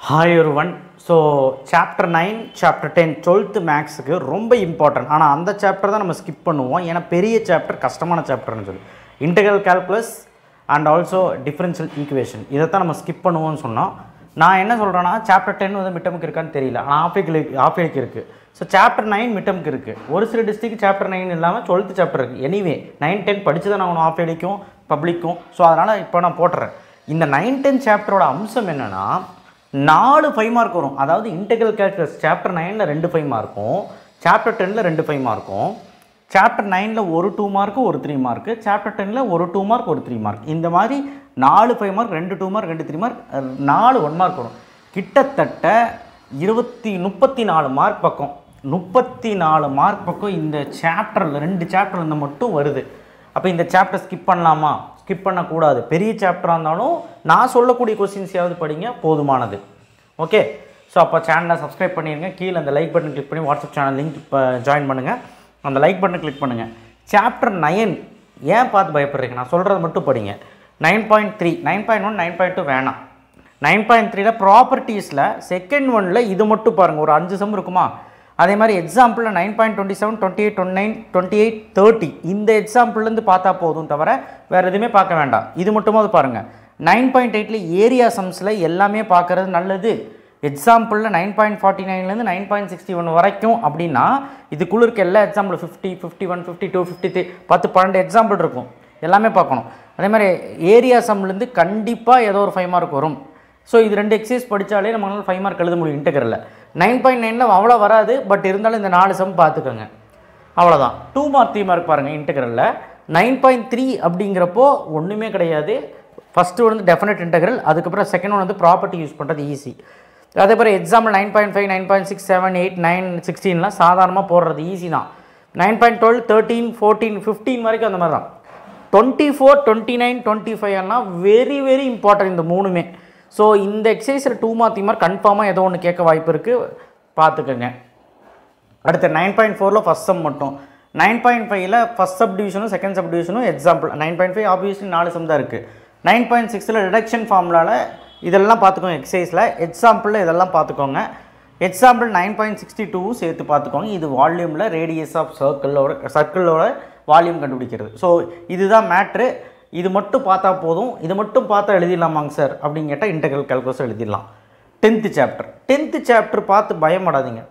Hi everyone. So chapter 9, chapter 10, 12th மேக்ஸுக்கு ரொம்ப important. ஆனால் அந்த சாப்டர் தான் நம்ம ஸ்கிப் பண்ணுவோம். ஏன்னா பெரிய சாப்டர் கஷ்டமான சாப்டர்னு சொல்லி integral calculus and also differential equation இதைத்தான் நம்ம ஸ்கிப் பண்ணுவோம்னு சொன்னோம். நான் என்ன சொல்கிறேன்னா சாப்டர் 10 வந்து மிட்டமுக்கு இருக்கான்னு தெரியல, ஆனால் ஆஃப்லிக்கு இருக்குது. ஸோ சாப்டர் 9 மிட்டமுக்கு இருக்குது. ஒரு சில டிஸ்ட்ரிக்ட் சாப்டர் 9 இல்லாமல் 12th சாப்டர் இருக்குது. எனிவே 9, 10 படித்து தான் நான் ஆஃப்லிக்கும் பப்ளிக்கும். ஸோ அதனால் இப்போ நான் போட்டுறேன். இந்த 9, 10 சாப்டரோட அம்சம் என்னென்னா 4 5 மார்க் வரும். அதாவது இன்டெக்ரல் கால்குலஸ் சாப்டர் 9ல் 2 5 மார்க்கும், சாப்டர் 10ல் 2 5 மார்க்கும், சாப்டர் 9ல் ஒரு 2 மார்க்கு ஒரு 3 மார்க்கு, சாப்டர் 10ல் ஒரு 2 மார்க் ஒரு 3 மார்க். இந்த மாதிரி 4 5 மார்க், 2 2 மார்க், 2 3 மார்க், 4 1 மார்க் வரும். கிட்டத்தட்ட 34 மார்க் பக்கம், 34 மார்க் பக்கம் இந்த சாப்டரில் 2 சாப்டர் இந்த மட்டும் வருது. அப்போ இந்த சாப்டர் ஸ்கிப் பண்ணலாமா? ஸ்கிப் பண்ணக்கூடாது. பெரிய சாப்டராக இருந்தாலும் நான் சொல்லக்கூடிய கொஸ்டின்ஸையாவது படிங்க, போதுமானது. ஓகே, ஸோ அப்போ சேனலை சப்ஸ்கிரைப் பண்ணிடுங்க. கீழே அந்த லைக் பட்டன் கிளிக் பண்ணி வாட்ஸ்அப் சேனல் லிங்க் இப்போ ஜாயின் பண்ணுங்கள். அந்த லைக் பட்டன் கிளிக் பண்ணுங்கள். சாப்டர் 9 ஏன் பார்த்து பயப்படுறீங்க? நான் சொல்கிறது மட்டும் படிங்க. 9.3, 9.1, 9.2 வேணாம். 9.3ல் ப்ராப்பர்ட்டிஸில் செகண்ட் ஒனில் இது மட்டும் பாருங்கள், ஒரு 5 சம் இருக்குமா? அதே மாதிரி எக்ஸாம்பிளில் 9.27, 28, 29, 28, 30 இந்த எக்ஸாம்பிள்லேருந்து பார்த்தா போதும், தவிர வேறு எதுவுமே பார்க்க வேண்டாம். இது மட்டுமாவது பாருங்கள். 9.8ல் ஏரியா சம்ஸில் எல்லாமே பார்க்குறது நல்லது. எக்ஸாம்பிளில் 9.49லேருந்து 9.61 வரைக்கும் அப்படின்னா இதுக்குள்ளே இருக்க எல்லா எக்ஸாம்பிளும் 50, 51, 52, 53 10, 12 எக்ஸாம்பிள் இருக்கும், எல்லாமே பார்க்கணும். அதே மாதிரி ஏரியா சம்லேருந்து கண்டிப்பாக ஏதோ ஒரு 5 மார்க் வரும். ஸோ இது 2 எக்ஸசைஸ் படித்தாலே நம்மளால் 5 மார்க் எழுத முடியும் இன்டெக்ரலில். 9.9ல் அவ்வளோ வராது, பட் இருந்தாலும் இந்த 4 சம் பார்த்துக்கோங்க, அவ்வளோதான். 2 மார்க் 3 மார்க் பாருங்கள் இன்டெக்ரலில். 9.3 அப்படிங்கிறப்போ ஒன்றுமே கிடையாது. ஃபஸ்ட்டு வந்து டெஃபினட் இன்டெக்ரல், அதுக்கப்புறம் செகண்ட் ஒன் வந்து ப்ராப்பர்ட்டி யூஸ் பண்ணுறது ஈஸி. அதே மாதிரி எக்ஸாம்பிள் 9.5, 9.6, 7, 8, 9, 16லாம் சாதாரணமாக போடுறது ஈஸி தான். 9.12, 13, 14, 15 வரைக்கும் அந்த மாதிரி தான். 24, 29, 25 எல்லாம் வெரி வெரி இம்பார்ட்டன்ட் இந்த மூணுமே. ஸோ இந்த எக்ஸசைஸில் 2 மார்க் 3 மார்க் கன்ஃபார்மாக ஏதோ ஒன்று கேட்க வாய்ப்பு இருக்குது, பார்த்துக்கோங்க. அடுத்து 9.4ல் ஃபஸ்ட் சம் மட்டும். 9.5ல் ஃபஸ்ட் சப் டிவிஷனும் செகண்ட் சப் டிவிஷனும் எக்ஸாம்பிள். 9.5 ஆப்வியஸ்லி 4 சம் தான் இருக்குது. 9.6ல் ரிடக்ஷன் ஃபார்முலாவில் இதெல்லாம் பார்த்துக்கோங்க எக்ஸசைஸில். எக்ஸாம்பிளில் இதெல்லாம் பார்த்துக்கோங்க. எக்ஸாம்பிள் 9.62 சேர்த்து பார்த்துக்கோங்க. இது வால்யூமில் ரேடியஸ் ஆஃப் சர்க்கிளோட வால்யூம் கண்டுபிடிக்கிறது. ஸோ இதுதான் மேட்ரு. இது மட்டும் பார்த்தா போதும். இது மட்டும் பார்த்தா எழுதிடலாமாங்க சார் அப்படின்னு கேட்டால் இன்டெக்ரல் கால்குலஸ் எழுதிடலாம். 10th சாப்டர் பார்த்து பயப்படாதீங்க,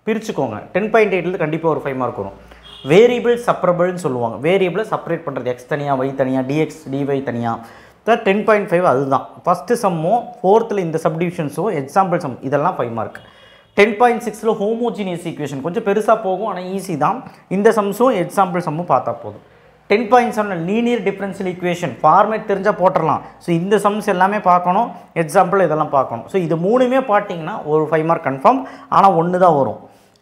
பிரிச்சுக்கோங்க. 10.8லேருந்து கண்டிப்பாக ஒரு 5 மார்க் வரும். வேரியபிள் செப்பரபிள்னு சொல்லுவாங்க. வேரியபிளை செப்பரேட் பண்ணுறது, எக்ஸ் தனியாக ஒய் தனியாக, டிஎக்ஸ் டிஒய் தனியாக. 10.5 அதுதான் ஃபஸ்ட்டு சம்மும். 4th இந்த சப்டிவிஷன்ஸும் எக்ஸாம்பிள் சம் இதெல்லாம் 5 மார்க். 10.6ல் ஹோமோஜினியஸ் ஈக்குவேஷன் கொஞ்சம் பெருசாக போகும், ஆனால் ஈஸி தான். இந்த சம்ஸும் எக்ஸாம்பிள் சம்மும் பார்த்தா போதும். 10.7 லீனியர் டிஃபரன்ஷியல் ஈக்குவேஷன் ஃபார்மேட் தெரிஞ்சால் போட்டுடலாம். ஸோ இந்த சம்ஸ் எல்லாமே பார்க்கணும், எக்ஸாம்பிள் இதெல்லாம் பார்க்கணும். ஸோ இது மூணுமே பார்த்தீங்கன்னா ஒரு 5 மார்க் கன்ஃபார்ம், ஆனால் ஒன்று தான் வரும்.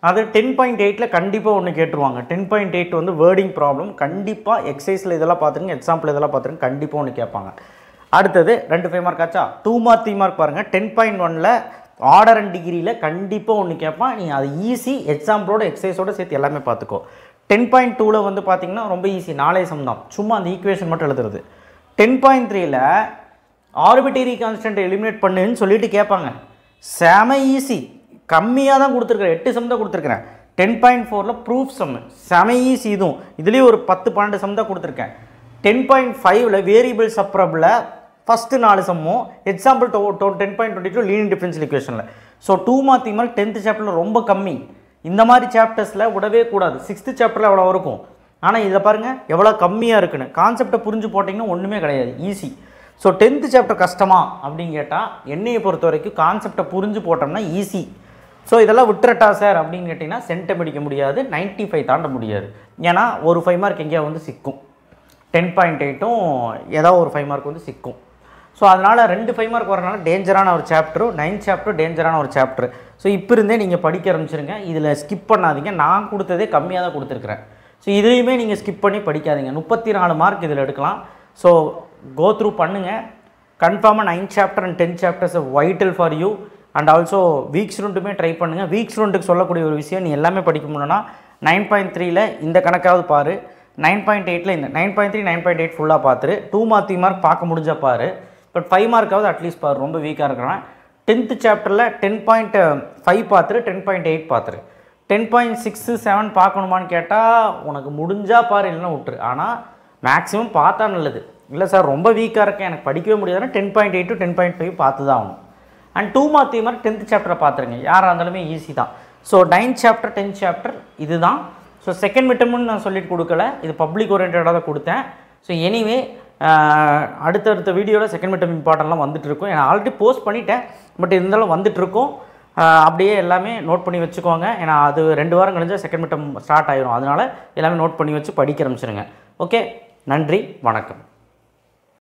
அது 10.8ல் கண்டிப்பாக ஒன்று கேட்டுருவாங்க. 10.8 வந்து வேர்டிங் ப்ராப்ளம். கண்டிப்பாக எக்ஸசைஸில் இதெல்லாம் பார்த்துருங்க, எக்ஸாம்பிள் இதெல்லாம் பார்த்துருங்க, கண்டிப்பாக ஒன்று கேட்பாங்க. அடுத்தது 2 5 மார்க் ஆச்சா. 2 மார்க் 3 மார்க் பாருங்கள். 10.1ல் ஆர்டர் அண்ட் டிகிரியில் கண்டிப்பாக ஒன்று கேட்பான். நீங்கள் அது ஈஸி, எக்ஸாம்பிளோட எக்ஸசைஸோடு சேர்த்து எல்லாமே பார்த்துக்கோ. 10.2ல் வந்து பார்த்தீங்கன்னா ரொம்ப ஈஸி, 4 சம் தான், சும்மா அந்த ஈக்குவேஷன் மட்டும் எழுதுறது. 10.3ல் ஆர்பிட்டரி கான்ஸ்டன்ட் எலிமினேட் பண்ணுன்னு சொல்லிட்டு கேட்பாங்க. செம ஈஸி, கம்மியாக தான் கொடுத்துருக்குறேன், 8 சம் தான் கொடுத்துருக்குறேன். 10.4ல் ப்ரூஃப் சம் செம ஈஸி, இதுலேயும் ஒரு 10 12 சம் தான் கொடுத்துருக்கேன். 10.5ல் வேரியபிள் செப்பரபிளில் ஃபஸ்ட்டு 4 சம்மும், எக்ஸாம்பிள் 10.22 லீனியர் டிஃபரன்ஷியல் ஈக்குவேஷனில். ஸோ 2 மார்க் 3 மார்க் 10th சாப்டரில் ரொம்ப கம்மி. இந்த மாதிரி சாப்டர்ஸில் விடவே கூடாது. 6th சாப்டரில் எவ்வளோ இருக்கும், ஆனால் இதில் பாருங்கள் எவ்வளோ கம்மியாக இருக்குன்னு. கான்செப்டை புரிஞ்சு போட்டிங்கன்னா ஒன்றுமே கிடையாது, ஈஸி. ஸோ 10th சாப்டர் கஷ்டமா அப்படின்னு கேட்டால் என்னையை பொறுத்த வரைக்கும் கான்செப்டை புரிஞ்சு போட்டோம்னா ஈஸி. ஸோ இதெல்லாம் விட்டுறட்டா சார் அப்படின்னு கேட்டிங்கன்னா சென்டம் அடிக்க முடியாது, 95 தாண்ட முடியாது. ஏன்னா ஒரு 5 மார்க் எங்கேயா வந்து சிக்கும். 10.8ம் ஏதாவது ஒரு 5 மார்க் வந்து சிக்கும். ஸோ அதனால் 2 5 மார்க் வரனால டேஞ்சரான ஒரு சாப்டரும், 9th சாப்டர் டேஞ்சரான ஒரு சாப்டர். ஸோ இப்போ இருந்தே நீங்கள் படிக்க ஆரம்பிச்சிருங்க. இதில் ஸ்கிப் பண்ணாதீங்க. நான் கொடுத்ததே கம்மியாக தான் கொடுத்துருக்குறேன். ஸோ இதுலேயுமே நீங்கள் ஸ்கிப் பண்ணி படிக்காதீங்க. 34 மார்க் இதில் எடுக்கலாம். ஸோ கோ த்ரூ பண்ணுங்கள். கன்ஃபார்மாக 9th chapter and 10th chapters vital for you. And also வீக்ஸ் ரூண்டுமே ட்ரை பண்ணுங்கள். வீக்ஸ் ரூண்டுக்கு சொல்லக்கூடிய ஒரு விஷயம், நீ எல்லாமே படிக்க முடியலன்னா 9.3ல் இந்த கணக்காவது பாரு, 9.8ல் இந்த 9.3 9.8 ஃபுல்லாக பார்த்துரு. 2 மார்க் 3 மார்க் பார்க்க முடிஞ்சால் பாரு, பட் 5 மார்க்காவது அட்லீஸ்ட் பாரு, ரொம்ப வீக்காக இருக்கிறேன். 10th சாப்டரில் 10.5 பார்த்துரு, 10.8 பார்த்துரு. 10.6 7 பார்க்கணுமான்னு கேட்டால் உனக்கு முடிஞ்சால் பாரு, இல்லைன்னா விட்டுரு. ஆனால் மேக்ஸிமம் பார்த்தா நல்லது. இல்லை சார் ரொம்ப வீக்காக இருக்கேன் எனக்கு படிக்கவே முடியாதுன்னா 10.8 to 10.5 பார்த்து தான் ஆகணும். அண்ட் 2 மார்க் 3 மார்க் 10th சாப்டரை பார்த்துருங்க, யாராக இருந்தாலுமே ஈஸி தான். So 9th chapter 10th chapter இது தான். ஸோ செகண்ட் மிட்டம்னு நான் சொல்லிட்டு கொடுக்கல, இது பப்ளிக் ஓரியன்டாக தான் கொடுத்தேன். ஸோ எனிவே அடுத்தடுத்த வீடியோவில் செகண்ட் மிட்டம் இம்பார்ட்டன்ட்லாம் வந்துட்டு இருக்கும். நான் ஆல்ரெடி போஸ்ட் பண்ணிட்டேன், பட் இருந்தாலும் வந்துட்டுருக்கும். அப்படியே எல்லாமே நோட் பண்ணி வச்சுக்கோங்க. ஏன்னா அது 2 வாரம் கழிஞ்சா செகண்ட் மிட்டம் ஸ்டார்ட் ஆயிரும். அதனால் எல்லாமே நோட் பண்ணி வச்சு படிக்க ஆரம்பிச்சிருங்க. ஓகே, நன்றி, வணக்கம்.